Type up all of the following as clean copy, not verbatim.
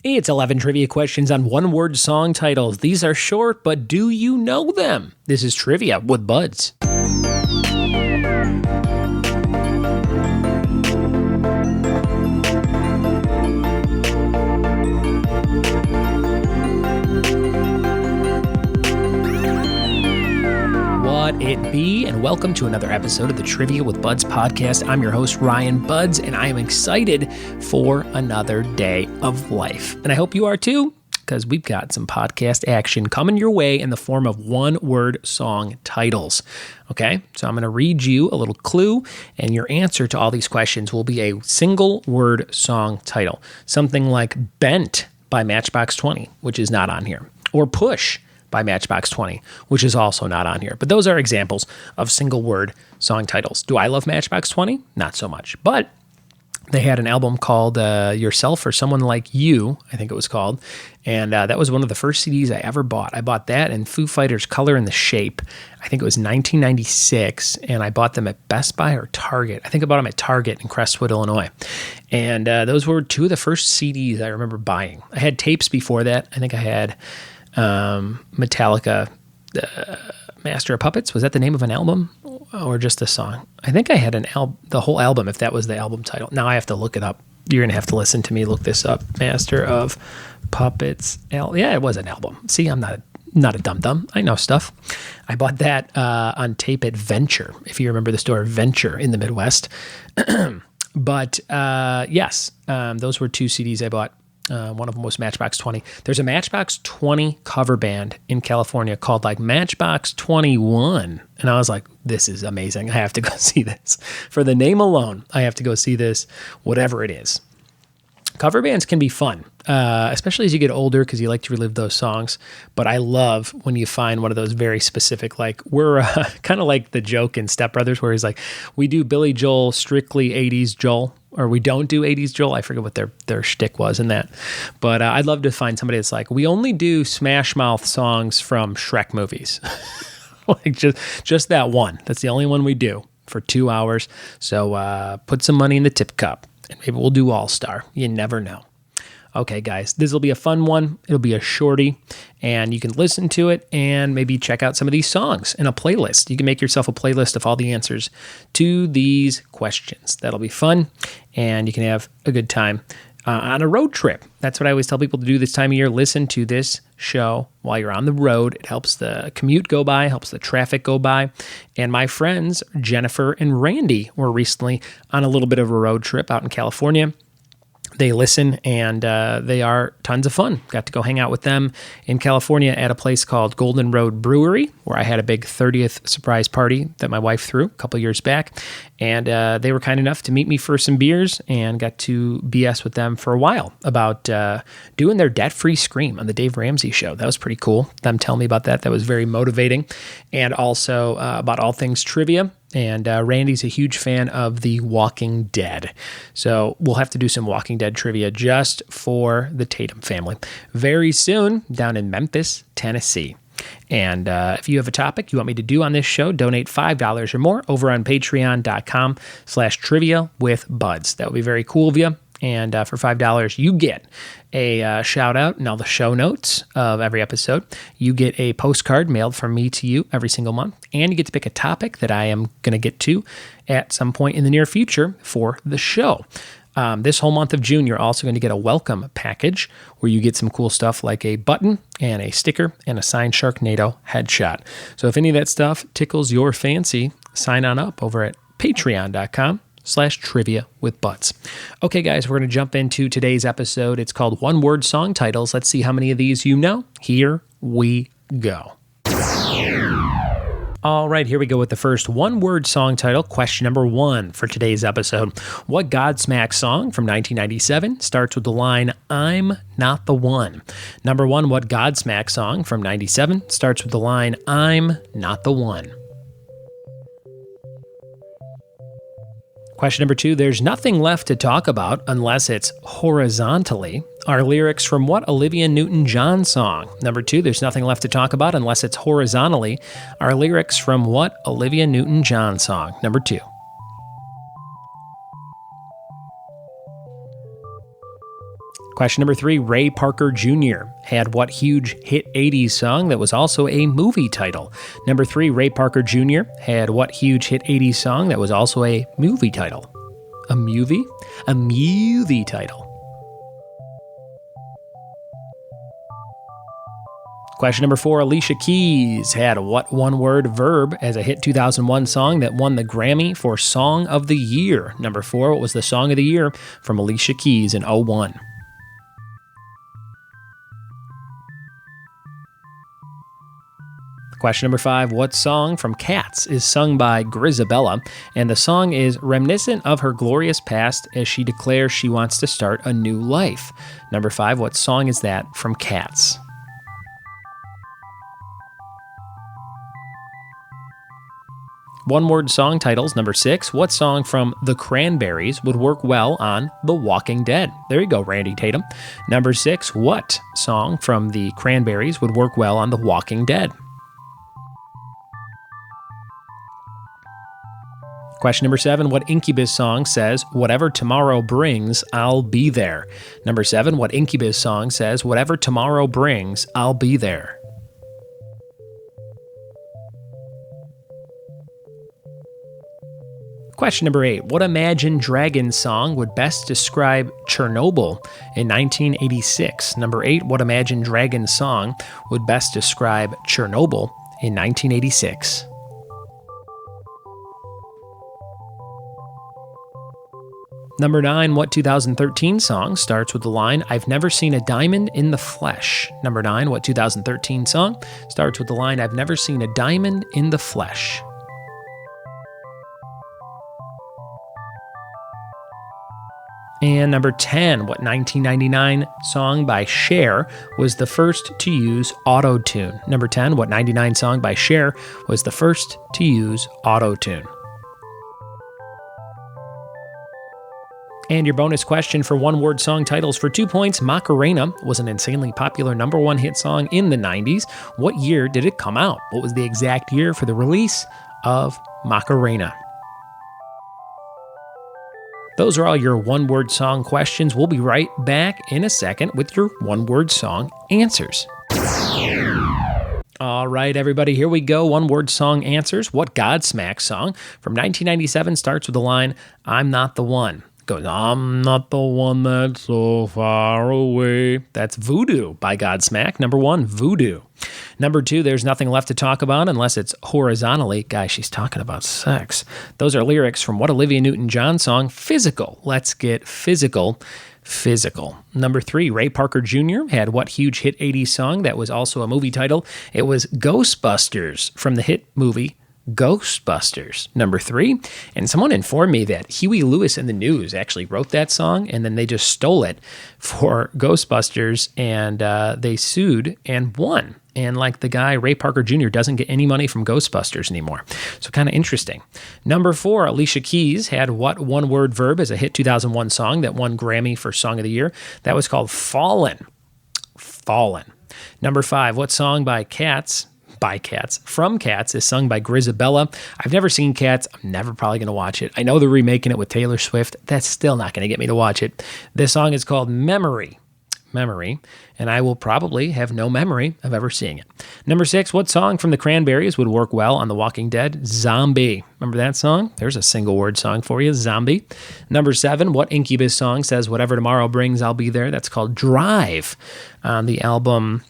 It's 11 trivia questions on one-word song titles. These are short, but do you know them? This is Trivia with Buds. What it be, and welcome to another episode of the Trivia with Buds podcast. I'm your host, Ryan Buds, and I am excited for another day of life. And I hope you are too, because we've got some podcast action coming your way in the form of one-word song titles. Okay, so I'm going to read you a little clue, and your answer to all these questions will be a single-word song title. Something like Bent by Matchbox 20, which is not on here, or Push by Matchbox 20, which is also not on here. But those are examples of single-word song titles. Do I love Matchbox 20? Not so much. But they had an album called Yourself or Someone Like You, I think it was called. And that was one of the first CDs I ever bought. I bought that and Foo Fighters' Color and the Shape. I think it was 1996, and I bought them at Best Buy or Target. I think I bought them at Target in Crestwood, Illinois. And those were two of the first CDs I remember buying. I had tapes before that. I think I had Metallica, Master of Puppets. Was that the name of an album or just a song? I think I had the whole album, if that was the album title. Now I have to look it up. You're going to have to listen to me look this up. Master of Puppets. Yeah, it was an album. See, I'm not a dum-dum. I know stuff. I bought that on tape at Venture, if you remember the store Venture in the Midwest. But yes, those were two CDs I bought. One of them was Matchbox 20. There's a Matchbox 20 cover band in California called like Matchbox 21. And I was like, this is amazing. I have to go see this. For the name alone, I have to go see this, whatever it is. Cover bands can be fun, especially as you get older because you like to relive those songs. But I love when you find one of those very specific, like we're kind of like the joke in Step Brothers where he's like, we do Billy Joel, strictly 80s Joel, or we don't do 80s Joel. I forget what their shtick was in that. But I'd love to find somebody that's like, we only do Smash Mouth songs from Shrek movies. Like just that one. That's the only one we do for 2 hours. So put some money in the tip cup. And maybe we'll do All-Star. You never know. Okay, guys, this will be a fun one. It'll be a shorty, and you can listen to it and maybe check out some of these songs in a playlist. You can make yourself a playlist of all the answers to these questions. That'll be fun, and you can have a good time on a road trip. That's what I always tell people to do this time of year. Listen to this show while you're on the road. It helps the commute go by, helps the traffic go by. And my friends, Jennifer and Randy, were recently on a little bit of a road trip out in California. They listen, and they are tons of fun. Got to go hang out with them in California at a place called Golden Road Brewery, where I had a big 30th surprise party that my wife threw a couple years back. And they were kind enough to meet me for some beers and got to BS with them for a while about doing their debt-free scream on the Dave Ramsey show. That was pretty cool. Them telling me about that. That was very motivating. And also about all things trivia. And Randy's a huge fan of The Walking Dead. So we'll have to do some Walking Dead trivia just for the Tatum family very soon down in Memphis, Tennessee. And if you have a topic you want me to do on this show, donate $5 or more over on patreon.com/trivia with buds. That would be very cool of you. And for $5, you get a shout out in all the show notes of every episode. You get a postcard mailed from me to you every single month. And you get to pick a topic that I am going to get to at some point in the near future for the show. This whole month of June, you're also going to get a welcome package where you get some cool stuff like a button and a sticker and a signed Sharknado headshot. So if any of that stuff tickles your fancy, sign on up over at patreon.com/trivia with buds. Okay, guys, we're going to jump into today's episode. It's called One Word Song Titles. Let's see how many of these you know. Here we go. All right, here we go with the first one-word song title. Question number 1 for today's episode. What Godsmack song from 1997 starts with the line, I'm not the one? Number 1, what Godsmack song from 97 starts with the line, I'm not the one? Question number 2, there's nothing left to talk about unless it's horizontally. Are lyrics from what Olivia Newton-John song? Number 2, there's nothing left to talk about unless it's horizontally. Are lyrics from what Olivia Newton-John song? Number 2. Question number 3, Ray Parker Jr. had what huge hit 80s song that was also a movie title? Number 3, Ray Parker Jr. had what huge hit 80s song that was also a movie title? A movie? A movie title. Question number 4, Alicia Keys had what one-word verb as a hit 2001 song that won the Grammy for Song of the Year? Number 4, what was the Song of the Year from Alicia Keys in 2001? Question number 5, what song from Cats is sung by Grizabella? And the song is reminiscent of her glorious past as she declares she wants to start a new life. Number 5, what song is that from Cats? One-word song titles. Number 6, what song from The Cranberries would work well on The Walking Dead? There you go, Randy Tatum. Number 6, what song from The Cranberries would work well on The Walking Dead? Question number 7, what Incubus song says, whatever tomorrow brings, I'll be there? Number 7, what Incubus song says, whatever tomorrow brings, I'll be there? Question number 8, what Imagine Dragons song would best describe Chernobyl in 1986? Number 8, what Imagine Dragons song would best describe Chernobyl in 1986? Number 9, what 2013 song starts with the line, I've never seen a diamond in the flesh? Number 9, what 2013 song starts with the line, I've never seen a diamond in the flesh? And number 10, what 1999 song by Cher was the first to use auto-tune? Number 10, what 99 song by Cher was the first to use auto-tune? And your bonus question for one-word song titles for 2 points, Macarena was an insanely popular number 1 hit song in the 90s. What year did it come out? What was the exact year for the release of Macarena? Those are all your one-word song questions. We'll be right back in a second with your one-word song answers. All right, everybody, here we go. One-word song answers. What Godsmack song from 1997 starts with the line, I'm not the one? Goes, I'm not the one that's so far away. That's Voodoo by Godsmack. Number 1, Voodoo. Number 2, There's Nothing Left to Talk About Unless It's Horizontally. Guys, she's talking about sex. Those are lyrics from what Olivia Newton-John song? Physical. Let's get physical. Physical. Number 3, Ray Parker Jr. had what huge hit 80s song that was also a movie title? It was Ghostbusters from the hit movie Ghostbusters. Number 3, and someone informed me that Huey Lewis and the News actually wrote that song and then they just stole it for Ghostbusters and they sued and won. And like the guy, Ray Parker Jr. doesn't get any money from Ghostbusters anymore. So kind of interesting. Number 4, Alicia Keys had what one-word verb as a hit 2001 song that won Grammy for Song of the Year? That was called Fallen. Fallen. Number 5, what song from Cats is sung by Grizabella? I've never seen Cats. I'm never probably going to watch it. I know they're remaking it with Taylor Swift. That's still not going to get me to watch it. This song is called Memory. And I will probably have no memory of ever seeing it. Number 6, what song from the Cranberries would work well on The Walking Dead? Zombie. Remember that song? There's a single word song for you, Zombie. Number 7, what Incubus song says, whatever tomorrow brings, I'll be there? That's called Drive on the album,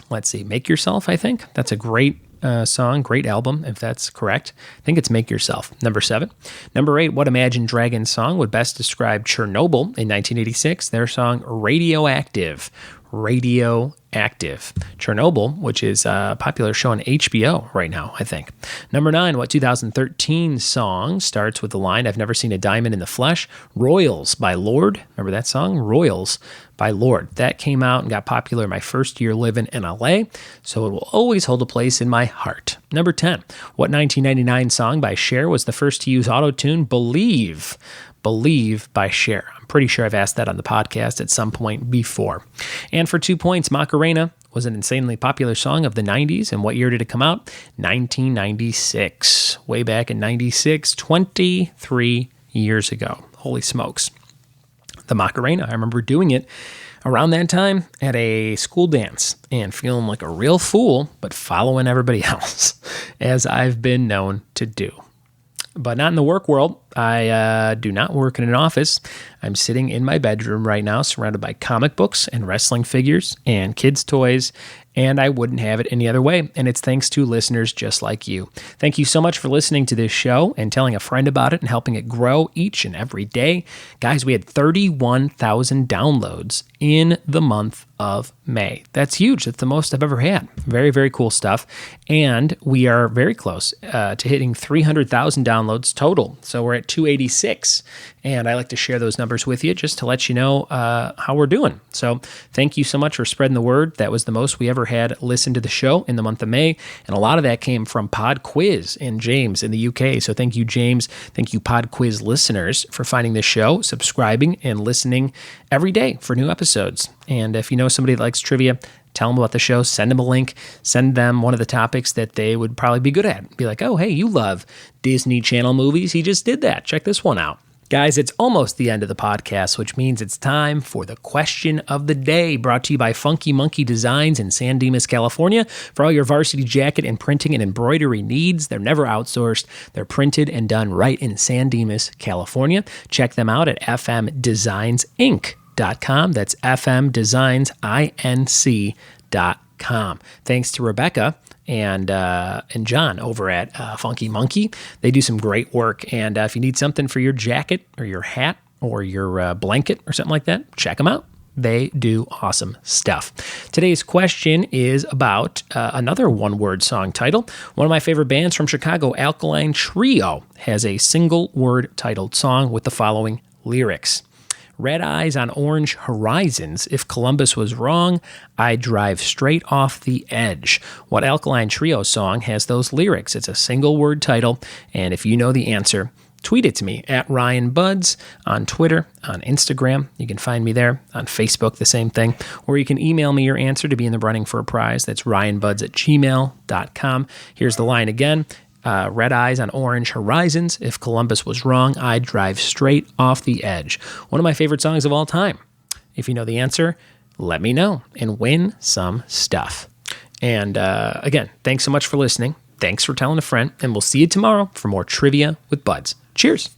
let's see, Make Yourself, I think. That's a great song, great album, if that's correct. I think it's Make Yourself. Number 7. Number 8, what Imagine Dragons song would best describe Chernobyl in 1986? Their song, Radioactive. Radioactive. Chernobyl, which is a popular show on HBO right now, I think. Number 9, what 2013 song starts with the line, I've never seen a diamond in the flesh? Royals by Lorde. Remember that song? Royals by Lorde. That came out and got popular my first year living in LA, so it will always hold a place in my heart. Number 10, what 1999 song by Cher was the first to use auto-tune? Believe. Believe by Cher. I'm pretty sure I've asked that on the podcast at some point before. And for 2 points, Macarena was an insanely popular song of the 90s. And what year did it come out? 1996. Way back in 96, 23 years ago. Holy smokes. the Macarena. I remember doing it around that time at a school dance and feeling like a real fool, but following everybody else, as I've been known to do. But not in the work world. I do not work in an office. I'm sitting in my bedroom right now, surrounded by comic books and wrestling figures and kids' toys, and I wouldn't have it any other way. And it's thanks to listeners just like you. Thank you so much for listening to this show and telling a friend about it and helping it grow each and every day. Guys, we had 31,000 downloads in the month of May. That's huge. That's the most I've ever had. Very, very cool stuff. And we are very close to hitting 300,000 downloads total. So we're at 286. And I like to share those numbers with you just to let you know how we're doing. So thank you so much for spreading the word. That was the most we ever had listened to the show in the month of May. And a lot of that came from Pod Quiz and James in the UK. So thank you, James. Thank you, Pod Quiz listeners, for finding this show, subscribing, and listening every day for new episodes. And if you know somebody that likes trivia, tell them about the show, send them a link, send them one of the topics that they would probably be good at. Be like, oh, hey, you love Disney Channel movies. He just did that. Check this one out. Guys, it's almost the end of the podcast, which means it's time for the question of the day, brought to you by Funky Monkey Designs in San Dimas, California. For all your varsity jacket and printing and embroidery needs, they're never outsourced. They're printed and done right in San Dimas, California. Check them out at fmdesignsinc.com. That's fmdesignsinc.com. Thanks to Rebecca and John over at Funky Monkey. They do some great work. And if you need something for your jacket or your hat or your blanket or something like that, check them out. They do awesome stuff. Today's question is about another one-word song title. One of my favorite bands from Chicago, Alkaline Trio, has a single-word titled song with the following lyrics. Red eyes on orange horizons. If Columbus was wrong, I'd drive straight off the edge. What Alkaline Trio song has those lyrics? It's a single word title, and if you know the answer, tweet it to me at Ryan Buds on Twitter, on Instagram. You can find me there. On Facebook, the same thing. Or you can email me your answer to be in the running for a prize. That's ryanbuds@gmail.com. Here's the line again. Red eyes on orange horizons. If Columbus was wrong, I'd drive straight off the edge. One of my favorite songs of all time. If you know the answer, let me know and win some stuff. And again, thanks so much for listening. Thanks for telling a friend. And we'll see you tomorrow for more Trivia with Buds. Cheers.